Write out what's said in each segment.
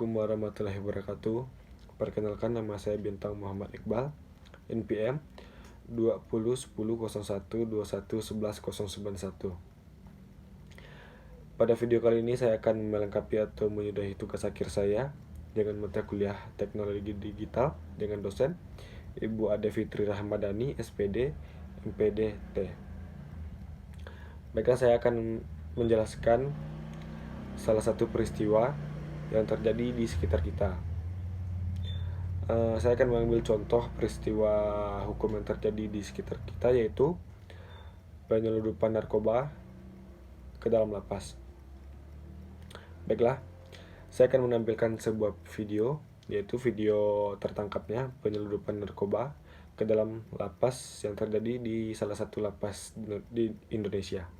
Assalamualaikum warahmatullahi wabarakatuh. Perkenalkan, nama saya Bintang Muhammad Iqbal, NPM 201001211191. Pada video kali ini saya akan melengkapi atau menyudahi tugas akhir saya dengan mata kuliah Teknologi Digital dengan dosen Ibu Ade Fitri Rahmadani, SPD, MPD, T. Baiklah, saya akan menjelaskan salah satu peristiwa yang terjadi di sekitar kita. Saya akan mengambil contoh peristiwa hukum yang terjadi di sekitar kita, yaitu penyelundupan narkoba ke dalam lapas. Baiklah, saya akan menampilkan sebuah video, yaitu video tertangkapnya penyelundupan narkoba ke dalam lapas yang terjadi di salah satu lapas di Indonesia.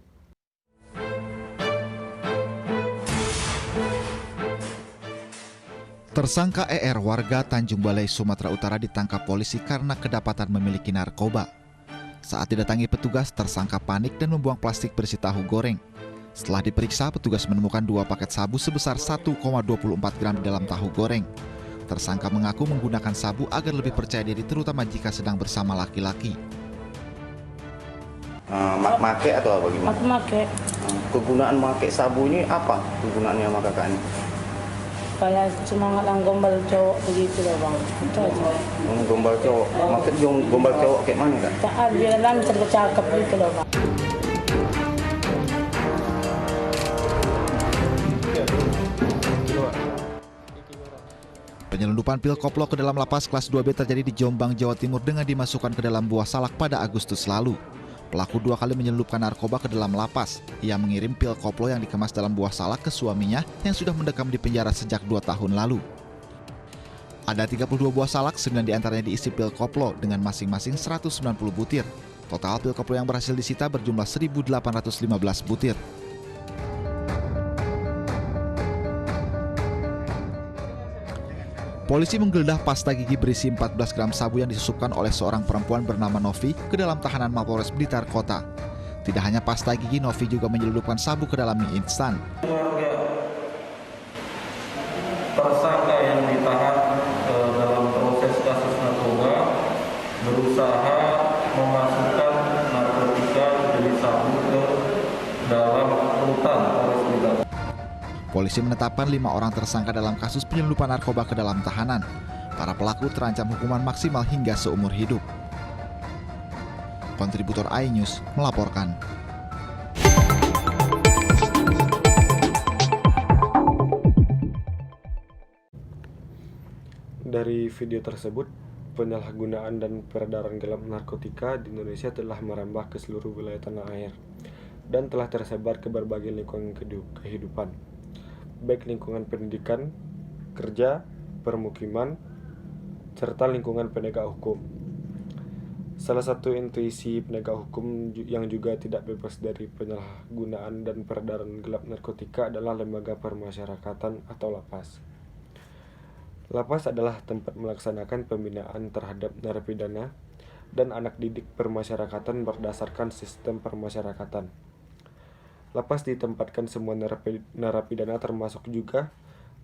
Tersangka ER warga Tanjung Balai, Sumatera Utara ditangkap polisi karena kedapatan memiliki narkoba. Saat didatangi petugas, tersangka panik dan membuang plastik berisi tahu goreng. Setelah diperiksa, petugas menemukan 2 paket sabu sebesar 1,24 gram di dalam tahu goreng. Tersangka mengaku menggunakan sabu agar lebih percaya diri, terutama jika sedang bersama laki-laki. Make atau apa gimana? Make. Kegunaan make sabu ini apa kegunaannya sama kakak ini? Kayak semangat lang gombal cowok begitu loh bang. Itu aja. Gombal cowok. Maksudnya gombal cowok kayak mana kak? Saat dia dalam cakep gitu loh bang. Penyelundupan pil koplo ke dalam lapas kelas 2B terjadi di Jombang, Jawa Timur dengan dimasukkan ke dalam buah salak pada Agustus lalu. Pelaku 2 kali menyelundupkan narkoba ke dalam lapas. Ia mengirim pil koplo yang dikemas dalam buah salak ke suaminya yang sudah mendekam di penjara sejak 2 tahun lalu. Ada 32 buah salak, 9 diantaranya diisi pil koplo dengan masing-masing 190 butir. Total pil koplo yang berhasil disita berjumlah 1.815 butir. Polisi menggeledah pasta gigi berisi 14 gram sabu yang disusupkan oleh seorang perempuan bernama Novi ke dalam tahanan Mapolres Blitar Kota. Tidak hanya pasta gigi, Novi juga menyelundupkan sabu ke dalam mie instan. Tersangka yang ditahan dalam proses kasus narkoba berusaha memasukkan narkotika jenis sabu ke dalam rutan Polres Blitar. Polisi menetapkan 5 orang tersangka dalam kasus penyelundupan narkoba ke dalam tahanan. Para pelaku terancam hukuman maksimal hingga seumur hidup. Kontributor iNews melaporkan. Dari video tersebut, penyalahgunaan dan peredaran gelap narkotika di Indonesia telah merambah ke seluruh wilayah tanah air dan telah tersebar ke berbagai lingkungan kehidupan, baik lingkungan pendidikan, kerja, permukiman, serta lingkungan penegak hukum. Salah satu intuisi penegak hukum yang juga tidak bebas dari penyalahgunaan dan peredaran gelap narkotika adalah lembaga permasyarakatan atau lapas. Lapas adalah tempat melaksanakan pembinaan terhadap narapidana dan anak didik permasyarakatan berdasarkan sistem permasyarakatan. Lapas ditempatkan semua narapidana, termasuk juga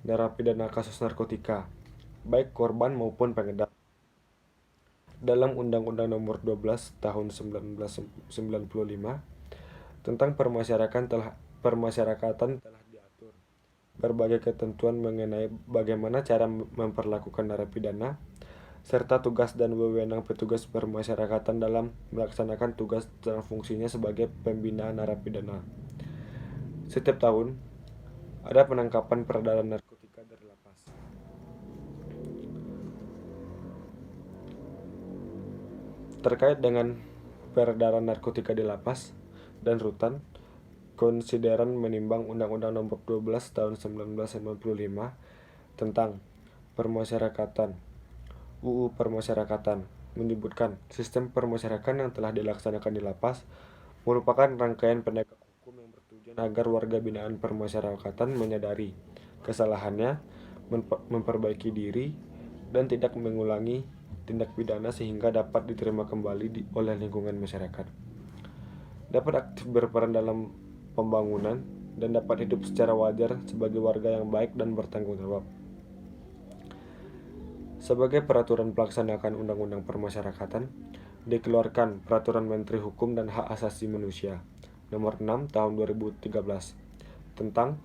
narapidana kasus narkotika, baik korban maupun pengedar. Dalam Undang-Undang Nomor 12 Tahun 1995 tentang permasyarakatan telah diatur berbagai ketentuan mengenai bagaimana cara memperlakukan narapidana, serta tugas dan wewenang petugas permasyarakatan dalam melaksanakan tugas dan fungsinya sebagai pembina narapidana. Setiap tahun, ada penangkapan peredaran narkotika dari lapas. Terkait dengan peredaran narkotika di lapas dan rutan, konsideran menimbang Undang-Undang Nomor 12 Tahun 1995 tentang Permasyarakatan, UU Permasyarakatan, menyebutkan sistem permasyarakatan yang telah dilaksanakan di lapas merupakan rangkaian penegak hukum yang bertujuan agar warga binaan permasyarakatan menyadari kesalahannya, memperbaiki diri, dan tidak mengulangi tindak pidana sehingga dapat diterima kembali oleh lingkungan masyarakat, dapat aktif berperan dalam pembangunan, dan dapat hidup secara wajar sebagai warga yang baik dan bertanggung jawab. Sebagai peraturan pelaksanaan Undang-Undang Permasyarakatan, dikeluarkan Peraturan Menteri Hukum dan Hak Asasi Manusia Nomor 6 Tahun 2013 tentang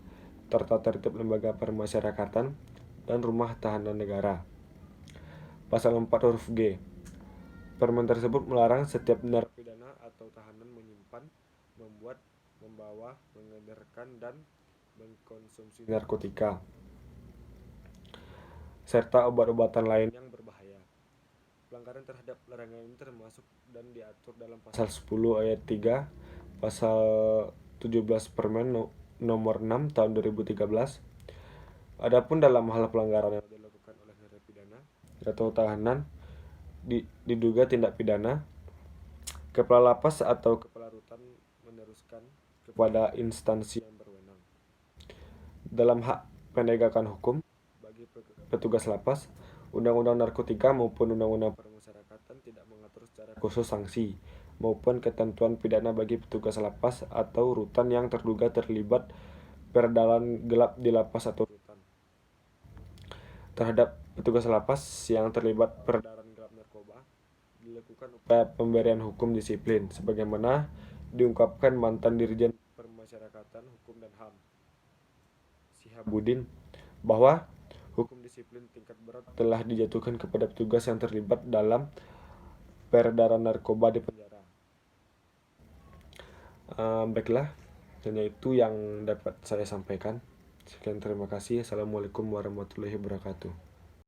Tata Tertib Lembaga Permasyarakatan dan Rumah Tahanan Negara. Pasal 4 huruf G. Permen tersebut melarang setiap narapidana atau tahanan menyimpan, membuat, membawa, mengedarkan, dan mengkonsumsi narkotika serta obat-obatan lain yang berbahaya. Pelanggaran terhadap larangan ini termasuk dan diatur dalam pasal 10 ayat 3, pasal 17 Permen nomor 6 tahun 2013. Adapun dalam hal pelanggaran yang dilakukan oleh narapidana atau tahanan diduga tindak pidana, kepala lapas atau kepala rutan meneruskan kepada instansi yang berwenang. Dalam hak penegakan hukum bagi petugas lapas, Undang-Undang Narkotika maupun Undang-Undang Permasyarakatan tidak mengatur secara khusus sanksi maupun ketentuan pidana bagi petugas lapas atau rutan yang terduga terlibat peredaran gelap di lapas atau rutan. Terhadap petugas lapas yang terlibat peredaran gelap narkoba, dilakukan upaya pemberian hukum disiplin sebagaimana diungkapkan mantan Dirjen Permasyarakatan Hukum dan HAM Sihabudin bahwa hukum disiplin tingkat berat telah dijatuhkan kepada petugas yang terlibat dalam peredaran narkoba di penjara. Baiklah, hanya itu yang dapat saya sampaikan. Sekian, terima kasih. Assalamualaikum warahmatullahi wabarakatuh.